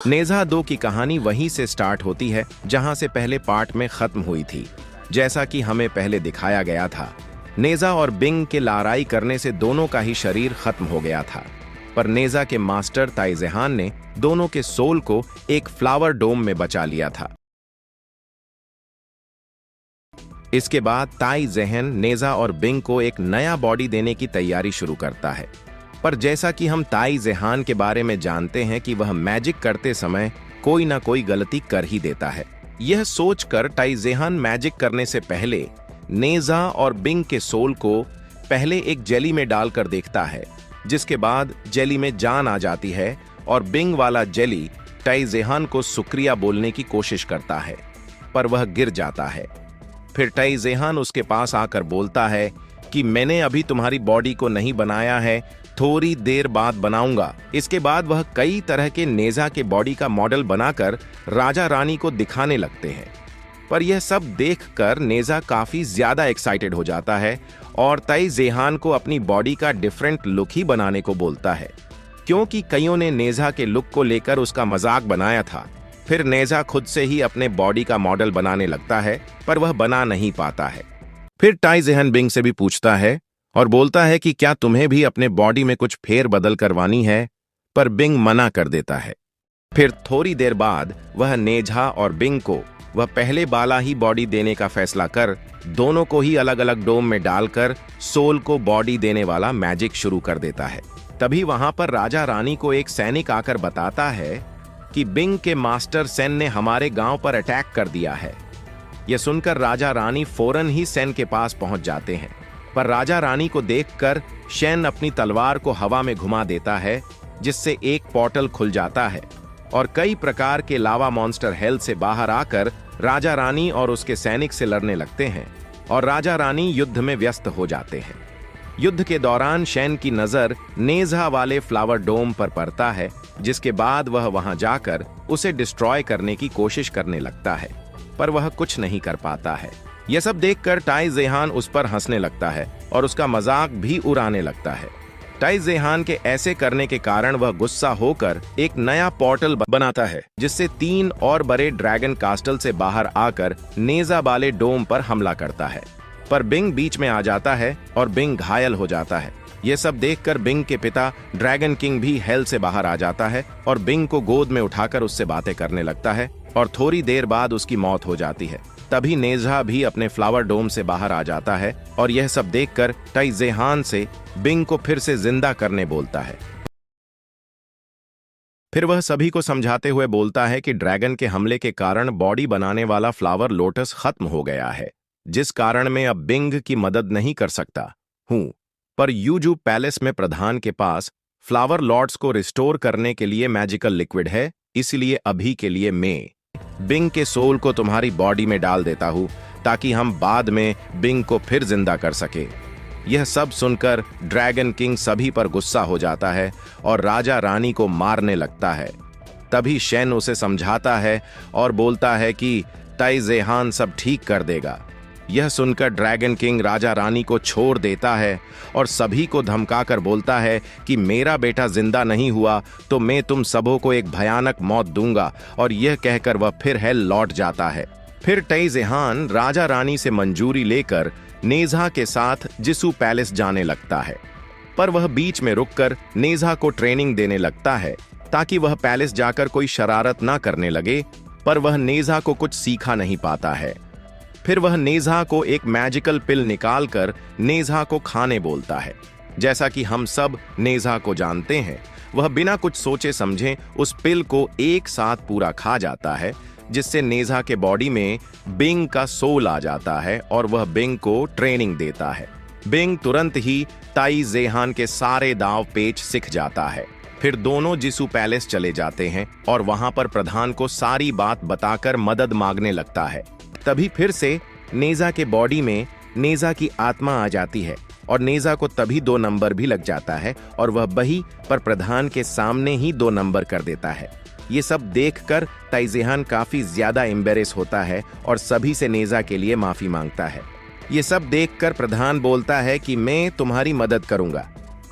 नेजा 2 की कहानी वहीं से स्टार्ट होती है जहां से पहले पार्ट में खत्म हुई थी। जैसा कि हमें पहले दिखाया गया था, नेजा और बिंग के लड़ाई करने से दोनों का ही शरीर खत्म हो गया था, पर नेजा के मास्टर ताई जेहान ने दोनों के सोल को एक फ्लावर डोम में बचा लिया था। इसके बाद ताई जेहन नेजा और बिंग को एक नया बॉडी देने की तैयारी शुरू करता है, पर जैसा कि हम ताई जेहान के बारे में जानते हैं कि वह मैजिक करते समय कोई ना कोई गलती कर ही देता है। यह सोचकर ताई जेहान मैजिक करने से पहले नेजा और बिंग के सोल को पहले एक जेली में डालकर देखता है, जिसके बाद जेली में जान आ जाती है और बिंग वाला जेली ताई जेहान को शुक्रिया बोलने की कोशिश करता है, पर वह गिर जाता है। फिर ताई जेहान उसके पास आकर बोलता है कि मैंने अभी तुम्हारी बॉडी को नहीं बनाया है, थोड़ी देर बाद बनाऊंगा। इसके बाद वह कई तरह के नेजा के बॉडी का मॉडल बनाकर राजा रानी को दिखाने लगते हैं, पर यह सब देखकर नेजा काफी ज्यादा एक्साइटेड हो जाता है और ताई जेहान को अपनी बॉडी का डिफरेंट लुक ही बनाने को बोलता है, क्योंकि कईयों ने नेजा के लुक को लेकर उसका मजाक बनाया था। फिर नेजा खुद से ही अपने बॉडी का मॉडल बनाने लगता है, पर वह बना नहीं पाता है। फिर ताई जेहान बिंग से भी पूछता है और बोलता है कि क्या तुम्हें भी अपने बॉडी में कुछ फेर बदल करवानी है, पर बिंग मना कर देता है। फिर थोड़ी देर बाद वह नेजा और बिंग को वह पहले वाला ही बॉडी देने का फैसला कर दोनों को ही अलग अलग डोम में डालकर सोल को बॉडी देने वाला मैजिक शुरू कर देता है। तभी वहां पर राजा रानी को एक सैनिक आकर बताता है कि बिंग के मास्टर सेन ने हमारे गांव पर अटैक कर दिया है। यह सुनकर राजा रानी फौरन ही सेन के पास पहुंच जाते हैं, पर राजा रानी को देखकर शेन अपनी तलवार को हवा में घुमा देता है, जिससे एक पोर्टल खुल जाता है और कई प्रकार के लावा मॉन्स्टर हेल से बाहर आकर राजा रानी और उसके सैनिक से लड़ने लगते हैं और राजा रानी युद्ध में व्यस्त हो जाते हैं। युद्ध के दौरान शेन की नजर नेजा वाले फ्लावर डोम पर पड़ता है, जिसके बाद वह वहां जाकर उसे डिस्ट्रॉय करने की कोशिश करने लगता है, पर वह कुछ नहीं कर पाता है। यह सब देखकर ताई जेहान उस पर हंसने लगता है और उसका मजाक भी उड़ाने लगता है। ताई जेहान के ऐसे करने के कारण वह गुस्सा होकर एक नया पोर्टल बनाता है, जिससे 3 और बड़े ड्रैगन कास्टल से बाहर आकर नेजा वाले डोम पर हमला करता है, पर बिंग बीच में आ जाता है और बिंग घायल हो जाता है। यह सब देखकर बिंग के पिता ड्रैगन किंग भी हेल से बाहर आ जाता है और बिंग को गोद में उठाकर उससे बातें करने लगता है और थोड़ी देर बाद उसकी मौत हो जाती है। तभी नेजा भी अपने फ्लावर डोम से बाहर आ जाता है और यह सब देखकर ताई जेहान से बिंग को फिर से जिंदा करने बोलता है। फिर वह सभी को समझाते हुए बोलता है कि ड्रैगन के हमले के कारण बॉडी बनाने वाला फ्लावर लोटस खत्म हो गया है, जिस कारण मैं अब बिंग की मदद नहीं कर सकता हूं, पर यूजू पैलेस में प्रधान के पास फ्लावर लॉर्ड्स को रिस्टोर करने के लिए मैजिकल लिक्विड है, इसलिए अभी के लिए मैं बिंग के सोल को तुम्हारी बॉडी में डाल देता हूं, ताकि हम बाद में बिंग को फिर जिंदा कर सके। यह सब सुनकर ड्रैगन किंग सभी पर गुस्सा हो जाता है और राजा रानी को मारने लगता है। तभी शेन उसे समझाता है और बोलता है कि ताई जेहान सब ठीक कर देगा। यह सुनकर ड्रैगन किंग राजा रानी को छोड़ देता है और सभी को धमकाकर बोलता है कि मेरा बेटा जिंदा नहीं हुआ तो मैं तुम सबों को एक भयानक मौत दूंगा, और यह कहकर वह फिर हेल लौट जाता है। फिर ताई जेहान राजा रानी से मंजूरी लेकर नेजा के साथ जिसू पैलेस जाने लगता है, पर वह बीच में रुककर नेजा को ट्रेनिंग देने लगता है ताकि वह पैलेस जाकर कोई शरारत ना करने लगे, पर वह नेजा को कुछ सीखा नहीं पाता है। फिर वह नेजा को एक मैजिकल पिल निकालकर नेजा को खाने बोलता है। जैसा कि हम सब नेजा को जानते हैं, वह बिना कुछ सोचे समझे उस पिल को एक साथ पूरा खा जाता है, जिससे नेजा के बॉडी में बिंग का सोल आ जाता है और वह बिंग को ट्रेनिंग देता है। बिंग तुरंत ही ताई जेहान के सारे दांव पेच सीख जाता है। फिर दोनों जिसू पैलेस चले जाते हैं और वहां पर प्रधान को सारी बात बताकर मदद मांगने लगता है। तभी फिर से नेजा के बॉडी में नेजा की आत्मा आ जाती है और नेजा को तभी 2 नंबर भी लग जाता है और वह बही पर प्रधान के सामने ही 2 नंबर कर देता है। ये सब देखकर ताई जेहान काफी ज्यादा एम्बेरेस होता है और सभी से नेजा के लिए माफी मांगता है। ये सब देखकर प्रधान बोलता है कि मैं तुम्हारी मदद करूंगा,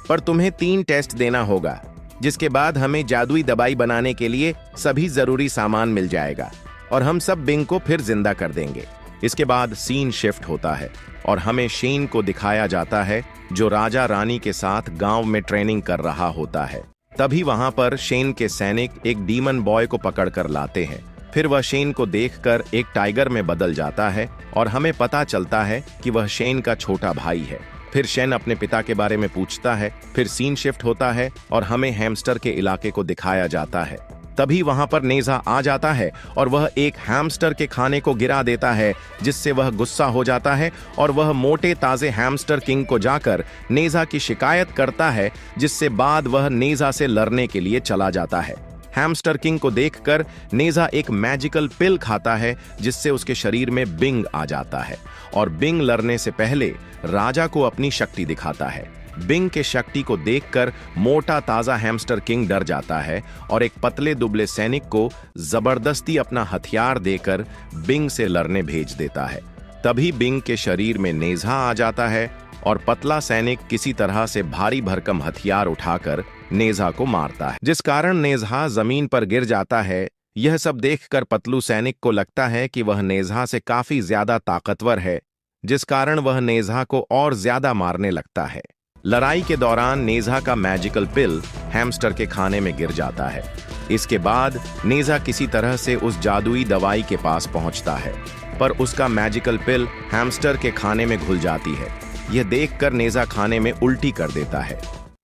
पर तुम्हें 3 टेस्ट देना होगा। जिसके बाद हमें जादुई दवाई बनाने के लिए सभी जरूरी सामान मिल जाएगा और हम सब बिंग को फिर जिंदा कर देंगे। इसके बाद सीन शिफ्ट होता है और हमें शेन को दिखाया जाता है जो राजा रानी के साथ गांव में ट्रेनिंग कर रहा होता है। तभी वहां पर शेन के सैनिक एक डीमन बॉय को पकड़कर लाते हैं। फिर वह शेन को देखकर एक टाइगर में बदल जाता है और हमें पता चलता है कि वह शेन का छोटा भाई है। फिर शेन अपने पिता के बारे में पूछता है। फिर सीन शिफ्ट होता है और हमें हैमस्टर के इलाके को दिखाया जाता है। तभी वहां पर नेजा आ जाता है और वह एक हैमस्टर के खाने को गिरा देता है, जिससे वह गुस्सा हो जाता है और वह मोटे ताजे हैमस्टर किंग को जाकर नेजा की शिकायत करता है, जिससे बाद वह नेजा से लड़ने के लिए चला जाता है। हैमस्टर किंग को देखकर नेजा एक मैजिकल पिल खाता है, जिससे उसके शरीर में बिंग आ जाता है और बिंग लड़ने से पहले राजा को अपनी शक्ति दिखाता है। बिंग के शक्ति को देखकर मोटा ताजा हैमस्टर किंग डर जाता है और एक पतले दुबले सैनिक को जबरदस्ती अपना हथियार देकर बिंग से लड़ने भेज देता है। तभी बिंग के शरीर में नेजा आ जाता है और पतला सैनिक किसी तरह से भारी भरकम हथियार उठाकर नेजा को मारता है, जिस कारण नेजा जमीन पर गिर जाता है। यह सब देखकर पतलू सैनिक को लगता है कि वह नेजा से काफी ज्यादा ताकतवर है, जिस कारण वह नेजा को और ज्यादा मारने लगता है। लड़ाई के दौरान नेजा का मैजिकल पिल हैमस्टर के खाने में गिर जाता है। इसके बाद नेजा किसी तरह से उस जादुई दवाई के पास पहुंचता है, पर उसका मैजिकल पिल हैमस्टर के खाने में घुल जाती है। यह देखकर नेजा खाने में उल्टी कर देता है।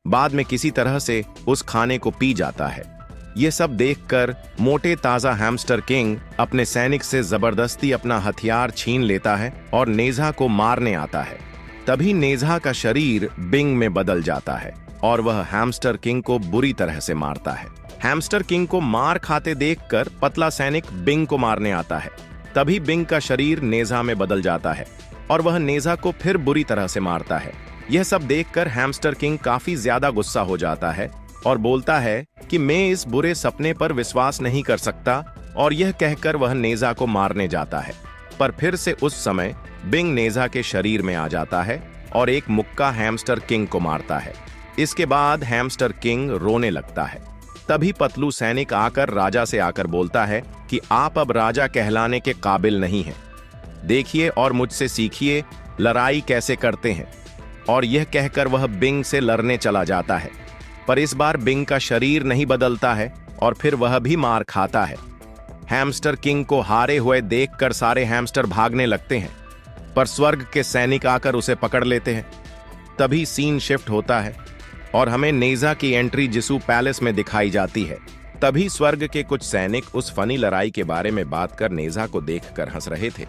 बाद में किसी तरह से उस खाने को पी जाता है। यह सब देखकर मोटे ताजा हैमस्टर किंग अपने सैनिक से जबरदस्ती अपना हथियार छीन लेता है और नेजा को मारने आता है। तभी नेजा का शरीर बिंग में बदल जाता है और वह हैमस्टर किंग को बुरी तरह से मारता है। हैमस्टर किंग को मार खाते देखकर पतला सैनिक बिंग को मारने आता है। तभी बिंग का शरीर नेजा में बदल जाता है और वह नेजा को फिर बुरी तरह से मारता है। यह सब देखकर हैमस्टर किंग काफी ज्यादा गुस्सा हो जाता है और बोलता है कि मैं इस बुरे सपने पर विश्वास नहीं कर सकता, और यह कहकर वह नेजा को मारने जाता है। पर फिर से उस समय बिंग नेजा के शरीर में आ जाता है और एक मुक्का हैमस्टर किंग को मारता है। इसके बाद हैमस्टर किंग रोने लगता है। तभी पतलू सैनिक आकर राजा से आकर बोलता है कि आप अब राजा कहलाने के काबिल नहीं हैं। देखिए और मुझसे सीखिए लड़ाई कैसे करते हैं। और यह कहकर वह बिंग से लड़ने चला जाता है, पर इस बार बिंग का शरीर नहीं बदलता है और फिर वह भी मार खाता है। हैमस्टर किंग को हारे हुए देखकर सारे हैमस्टर भागने लगते हैं, पर स्वर्ग के सैनिक आकर उसे पकड़ लेते हैं। तभी सीन शिफ्ट होता है और हमें नेजा की एंट्री जिसू पैलेस में दिखाई जाती है। तभी स्वर्ग के कुछ सैनिक उस फनी लड़ाई के बारे में बात कर नेजा को देखकर हंस रहे थे।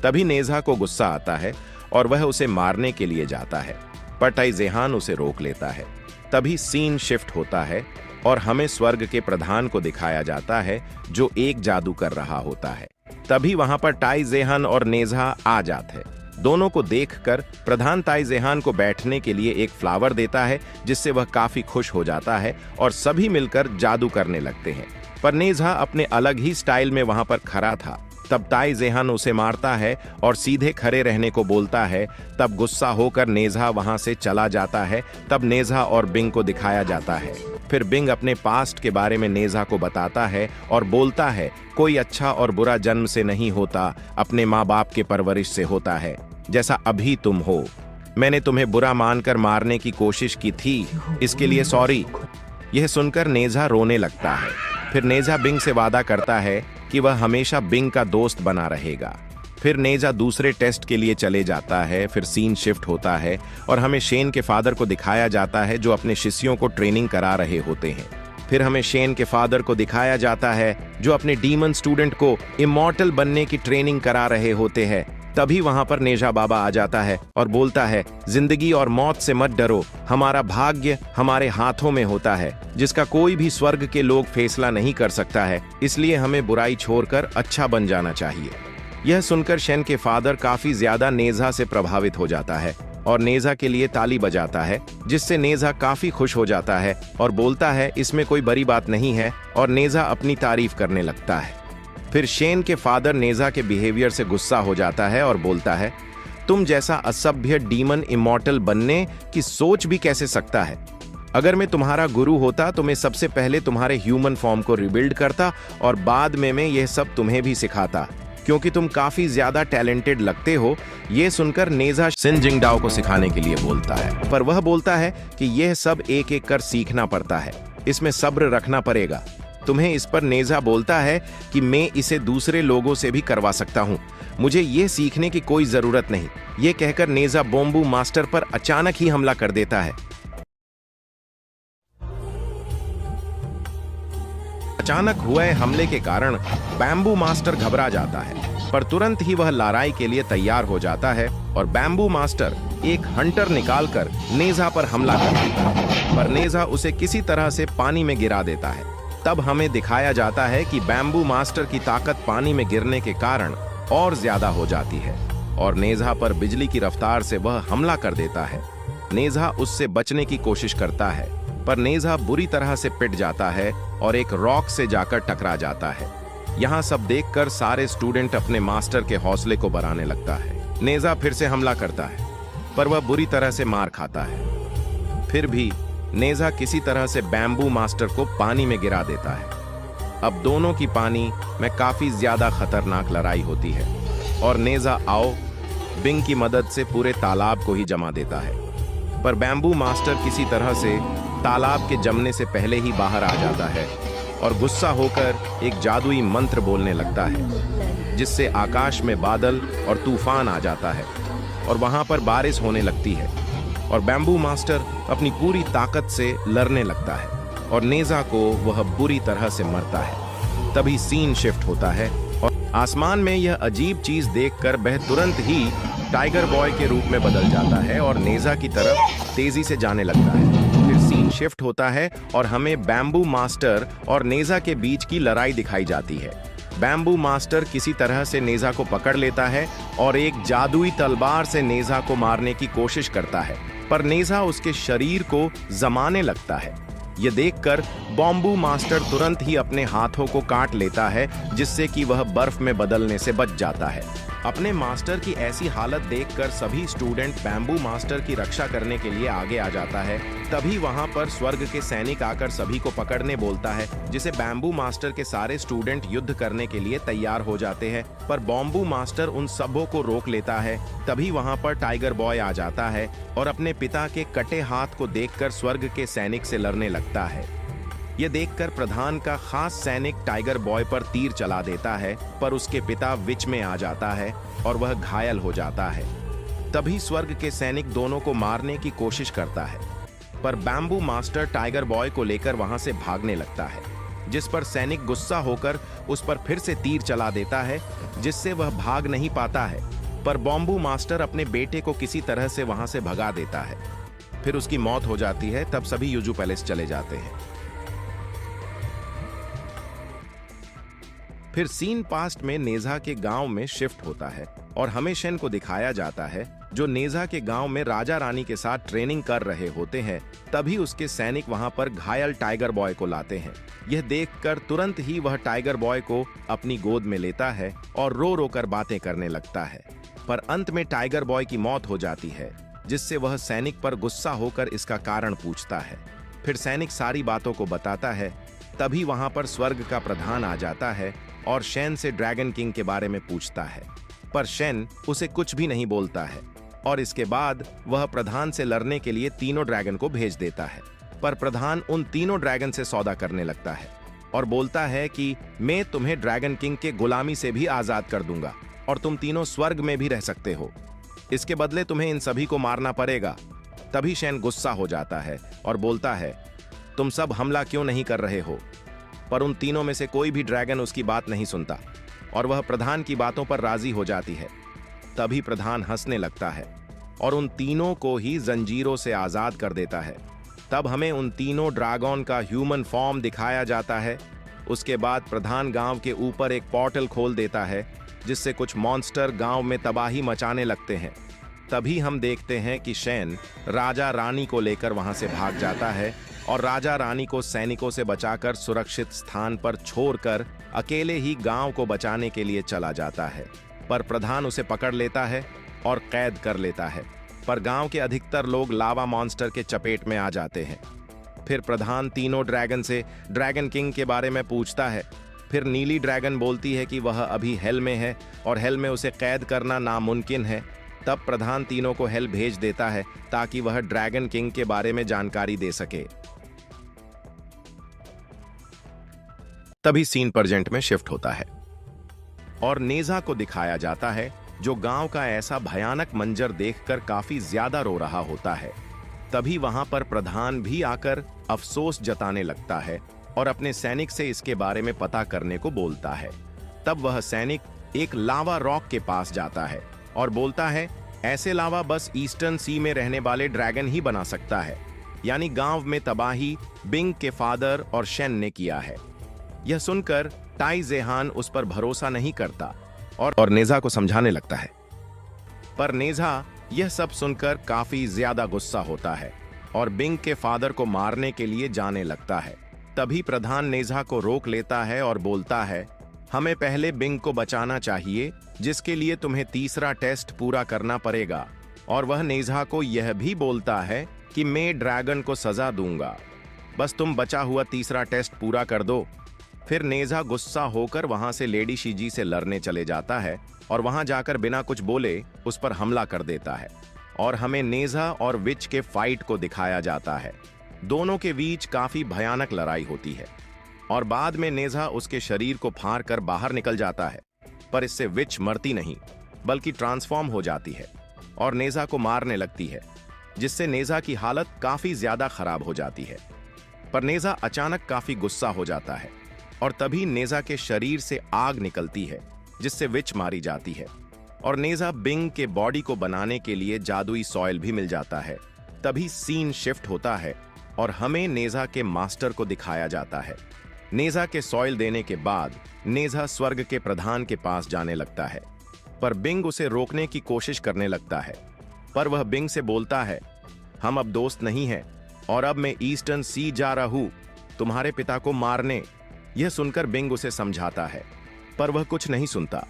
तभी नेजा को गुस्सा आता है और वह उसे मारने के लिए जाता है, पर ताई जेहान उसे रोक लेता है। तभी सीन शिफ्ट होता है और हमें स्वर्ग के प्रधान को दिखाया जाता है जो एक जादू कर रहा होता है। तभी वहां पर ताई जेहान और नेजा आ जाते हैं। दोनों को देखकर प्रधान ताई जेहान को बैठने के लिए एक फ्लावर देता है, जिससे वह काफी खुश हो जाता है और सभी मिलकर जादू करने लगते हैं। पर नेजा अपने अलग ही स्टाइल में वहां पर खड़ा था। तब ताई जेहान उसे मारता है और सीधे खड़े रहने को बोलता है। तब गुस्सा होकर नेजा वहां से चला जाता है। तब नेजा और बिंग को दिखाया जाता है। फिर बिंग अपने पास्ट के बारे में नेजा को बताता है और बोलता है, कोई अच्छा और बुरा जन्म से नहीं होता, अपने माँ बाप के परवरिश से होता है, जैसा अभी तुम हो। मैंने तुम्हें बुरा मानकर मारने की कोशिश की थी, इसके लिए सॉरी। यह सुनकर नेजा रोने लगता है। फिर नेजा बिंग से वादा करता है कि वह हमेशा बिंग का दोस्त बना रहेगा। फिर नेजा दूसरे टेस्ट के लिए चले जाता है। फिर सीन शिफ्ट होता है और हमें शेन के फादर को दिखाया जाता है जो अपने शिष्यों को ट्रेनिंग करा रहे होते हैं। फिर हमें शेन के फादर को दिखाया जाता है जो अपने डीमन स्टूडेंट को इमॉर्टल बनने की ट्रेनिंग करा रहे होते हैं। तभी वहां पर नेजा बाबा आ जाता है और बोलता है, जिंदगी और मौत से मत डरो, हमारा भाग्य हमारे हाथों में होता है, जिसका कोई भी स्वर्ग के लोग फैसला नहीं कर सकता है, इसलिए हमें बुराई छोड़कर अच्छा बन जाना चाहिए। यह सुनकर शेन के फादर काफी ज्यादा नेजा से प्रभावित हो जाता है और नेजा के लिए ताली बजाता है, जिससे नेजा काफी खुश हो जाता है और बोलता है इसमें कोई बड़ी बात नहीं है, और नेजा अपनी तारीफ करने लगता है। फिर शेन के फादर नेजा के बिहेवियर से गुस्सा हो जाता है और बोलता है, तुम जैसा असभ्य डीमन इमॉर्टल बनने की सोच भी कैसे सकता है। अगर मैं तुम्हारा गुरु होता तो मैं सबसे पहले तुम्हारे ह्यूमन फॉर्म को रिबिल्ड करता और बाद में मैं यह सब तुम्हें भी सिखाता, क्योंकि तुम काफी ज्यादा टैलेंटेड लगते हो। ये सुनकर नेजा शिन जिंगडाओ को सिखाने के लिए बोलता है, पर वह बोलता है कि यह सब एक एक कर सीखना पड़ता है, इसमें सब्र रखना पड़ेगा तुम्हें। इस पर नेजा बोलता है कि मैं इसे दूसरे लोगों से भी करवा सकता हूँ, मुझे ये सीखने की कोई जरूरत नहीं। ये कहकर नेजा बॉम्बू मास्टर पर अचानक ही हमला कर देता है। अचानक हुए हमले के कारण बैम्बू मास्टर घबरा जाता है, पर तुरंत ही वह लड़ाई के लिए तैयार हो जाता है और बैम्बू मास्टर एक हंटर निकालकर नेजा पर हमला कर देता है, पर नेजा उसे किसी तरह से पानी में गिरा देता है। तब हमें दिखाया जाता है कि बैम्बू मास्टर की ताकत पानी में गिरने के कारण और ज्यादा हो जाती है और नेजा पर बिजली की रफ्तार से वह हमला कर देता है। नेजा उससे बचने की कोशिश करता है, पर नेजा बुरी तरह से पिट जाता है और एक रॉक से जाकर टकरा जाता है। यहाँ सब देखकर सारे स्टूडेंट अपने मास्टर के हौसले को बढ़ाने लगता है। नेजा फिर से हमला करता है, पर वह बुरी तरह से मार खाता है। फिर भी नेजा किसी तरह से बैम्बू मास्टर को पानी में गिरा देता है। अब दोनों की पानी में काफी ज्यादा खतरनाक लड़ाई होती है और नेजा आओ बिंग की मदद से पूरे तालाब को ही जमा देता है, पर बैम्बू मास्टर किसी तरह से तालाब के जमने से पहले ही बाहर आ जाता है और गुस्सा होकर एक जादुई मंत्र बोलने लगता है, जिससे आकाश में बादल और तूफान आ जाता है और वहां पर बारिश होने लगती है और बैम्बू मास्टर अपनी पूरी ताकत से लड़ने लगता है और नेजा को वह बुरी तरह से मरता है। तभी सीन शिफ्ट होता है और आसमान में यह अजीब चीज देखकर वह तुरंत ही टाइगर बॉय के रूप में बदल जाता है और नेजा की तरफ तेजी से जाने लगता है। फिर सीन शिफ्ट होता है और हमें बैम्बू मास्टर और नेजा के बीच की लड़ाई दिखाई जाती है। बैम्बू मास्टर किसी तरह से नेजा को पकड़ लेता है और एक जादुई तलवार से नेजा को मारने की कोशिश करता है, पर नेजा उसके शरीर को जमाने लगता है। यह देखकर बॉम्बू मास्टर तुरंत ही अपने हाथों को काट लेता है, जिससे कि वह बर्फ में बदलने से बच जाता है। अपने मास्टर की ऐसी हालत देखकर सभी स्टूडेंट बैम्बू मास्टर की रक्षा करने के लिए आगे आ जाता है। तभी वहां पर स्वर्ग के सैनिक आकर सभी को पकड़ने बोलता है, जिसे बैम्बू मास्टर के सारे स्टूडेंट युद्ध करने के लिए तैयार हो जाते हैं, पर बॉम्बू मास्टर उन सबों को रोक लेता है। तभी वहां पर टाइगर बॉय आ जाता है और अपने पिता के कटे हाथ को देखकर स्वर्ग के सैनिक से लड़ने लगता है। यह देखकर प्रधान का खास सैनिक टाइगर बॉय पर तीर चला देता है, पर उसके पिता बीच में आ जाता है और वह घायल हो जाता है। तभी स्वर्ग के सैनिक दोनों को मारने की कोशिश करता है, पर बैम्बू मास्टर टाइगर बॉय को लेकर वहां से भागने लगता है, जिस पर सैनिक गुस्सा होकर उस पर फिर से तीर चला देता है, जिससे वह भाग नहीं पाता है। पर बैम्बू मास्टर अपने बेटे को किसी तरह से वहां से भगा देता है। फिर उसकी मौत हो जाती है। तब सभी यूजू पैलेस चले जाते हैं। फिर सीन पास्ट में नेजा के गांव में शिफ्ट होता है और हमें शेन को दिखाया जाता है, जो नेजा के गांव में राजा रानी के साथ ट्रेनिंग कर रहे होते हैं। तभी उसके सैनिक वहां पर घायल टाइगर बॉय को लाते हैं। यह देखकर तुरंत ही वह टाइगर बॉय को अपनी गोद में लेता है और रो रो कर बातें करने लगता है, पर अंत में टाइगर बॉय की मौत हो जाती है, जिससे वह सैनिक पर गुस्सा होकर इसका कारण पूछता है। फिर सैनिक सारी बातों को बताता है। तभी वहां पर स्वर्ग का प्रधान आ जाता है और शेन से ड्रैगन किंग के बारे में पूछता है, पर शेन उसे कुछ भी नहीं बोलता है और इसके बाद वह प्रधान से लड़ने के लिए तीनों ड्रैगन को भेज देता है। पर प्रधान उन तीनों ड्रैगन से सौदा करने लगता है और बोलता है कि मैं तुम्हें ड्रैगन किंग के गुलामी से भी आजाद कर दूंगा और तुम तीनों स्वर्ग में भी रह सकते हो। इसके बदले तुम्हें इन सभी को मारना पड़ेगा। तभी शेन गुस्सा हो जाता है और बोलता है, तुम सब हमला क्यों नहीं कर रहे हो? पर उन तीनों में से कोई भी ड्रैगन उसकी बात नहीं सुनता और वह प्रधान की बातों पर राजी हो जाती है। तभी प्रधान हंसने लगता है और उन तीनों को ही जंजीरों से आजाद कर देता है। तब हमें उन तीनों ड्रैगन का ह्यूमन फॉर्म दिखाया जाता है। उसके बाद प्रधान गांव के ऊपर एक पोर्टल खोल देता है, जिससे कुछ मॉन्स्टर गांव में तबाही मचाने लगते हैं। तभी हम देखते हैं कि शेन राजा रानी को लेकर वहां से भाग जाता है और राजा रानी को सैनिकों से बचाकर सुरक्षित स्थान पर छोड़कर अकेले ही गांव को बचाने के लिए चला जाता है। पर प्रधान उसे पकड़ लेता है और कैद कर लेता है। पर गांव के अधिकतर लोग लावा मॉन्स्टर के चपेट में आ जाते हैं। फिर प्रधान तीनों ड्रैगन से ड्रैगन किंग के बारे में पूछता है। फिर नीली ड्रैगन बोलती है कि वह अभी हेल में है और हेल में उसे कैद करना नामुमकिन है। तब प्रधान तीनों को हेल भेज देता है ताकि वह ड्रैगन किंग के बारे में जानकारी दे सके। तभी सीन प्रेजेंट में शिफ्ट होता है और नेजा को दिखाया जाता है, जो गांव का ऐसा भयानक मंजर देखकर काफी ज्यादा रो रहा होता है। तभी वहां पर प्रधान भी आकर अफसोस जताने लगता है और अपने सैनिक से इसके बारे में पता करने को बोलता है। तब वह सैनिक एक लावा रॉक के पास जाता है और बोलता है, ऐसे लावा बस ईस्टर्न सी में रहने वाले ड्रैगन ही बना सकता है, यानी गांव में तबाही बिंग के फादर और शेन ने किया है। यह सुनकर ताई जेहान उस पर भरोसा नहीं करता और नेजा को समझाने लगता है। पर नेजा यह सब सुनकर काफी ज्यादा गुस्सा होता है और बिंग के फादर को मारने के लिए जाने लगता है। तभी प्रधान नेजा को रोक लेता है और बोलता है, हमें पहले बिंग को बचाना चाहिए, जिसके लिए तुम्हें तीसरा टेस्ट पूरा करना पड़ेगा। और वह नेजा को यह भी बोलता है कि मैं ड्रैगन को सजा दूंगा, बस तुम बचा हुआ तीसरा टेस्ट पूरा कर दो। फिर नेजा गुस्सा होकर वहां से लेडी शिजी से लड़ने चले जाता है और वहां जाकर बिना कुछ बोले उस पर हमला कर देता है और हमें नेजा और विच के फाइट को दिखाया जाता है। दोनों के बीच काफी भयानक लड़ाई होती है और बाद में नेजा उसके शरीर को फाड़ कर बाहर निकल जाता है, पर इससे विच मरती नहीं बल्कि ट्रांसफॉर्म हो जाती है और नेजा को मारने लगती है, जिससे नेजा की हालत काफी ज्यादा खराब हो जाती है। पर नेजा अचानक काफी गुस्सा हो जाता है और तभी नेजा के शरीर से आग निकलती है, जिससे विच मारी जाती है और नेजा बिंग के बॉडी को बनाने के लिए जादुई सॉइल भी मिल जाता है। तभी सीन शिफ्ट होता है और हमें नेजा के मास्टर को दिखाया जाता है। नेजा के सॉइल देने के बाद नेजा स्वर्ग के प्रधान के पास जाने लगता है, पर बिंग उसे रोकने की कोशिश करने लगता है। पर वह बिंग से बोलता है, हम अब दोस्त नहीं हैं और अब मैं ईस्टर्न सी जा रहा हूं तुम्हारे पिता को मारने। यह सुनकर बिंग उसे समझाता है, पर वह कुछ नहीं सुनता,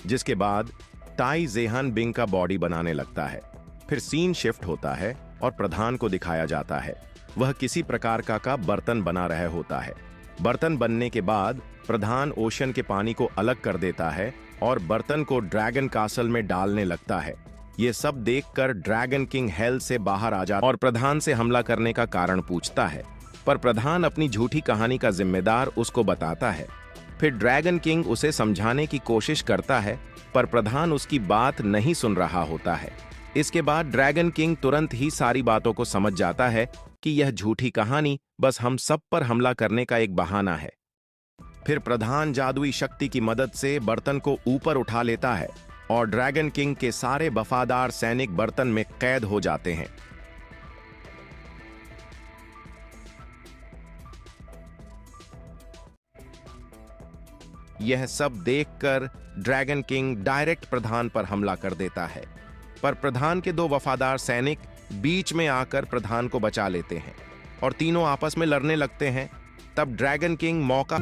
जिसके बाद ताई जेहान बिंग का बॉडी बनाने लगता है। फिर सीन शिफ्ट होता है और प्रधान को दिखाया जाता है, वह किसी प्रकार का बर्तन बना रहा होता है। बर्तन बनने के बाद प्रधान ओशन के पानी को अलग कर देता है और बर्तन को ड्रैगन कासल में डालने लगता है। यह सब देखकर ड्रैगन किंग हेल से बाहर आ जाता और प्रधान से हमला करने का कारण पूछता है, पर प्रधान अपनी झूठी कहानी का जिम्मेदार उसको बताता है। फिर ड्रैगन किंग उसे समझाने की कोशिश करता है, पर प्रधान उसकी बात नहीं सुन रहा होता है। इसके बाद ड्रैगन किंग तुरंत ही सारी बातों को समझ जाता है कि यह झूठी कहानी बस हम सब पर हमला करने का एक बहाना है। फिर प्रधान जादुई शक्ति की मदद से बर्तन को ऊपर उठा लेता है और ड्रैगन किंग के सारे वफादार सैनिक बर्तन में कैद हो जाते हैं। यह सब देखकर ड्रैगन किंग डायरेक्ट प्रधान पर हमला कर देता है, पर प्रधान के दो वफादार सैनिक बीच में आकर प्रधान को बचा लेते हैं और तीनों आपस में लड़ने लगते हैं। तब ड्रैगन किंग मौका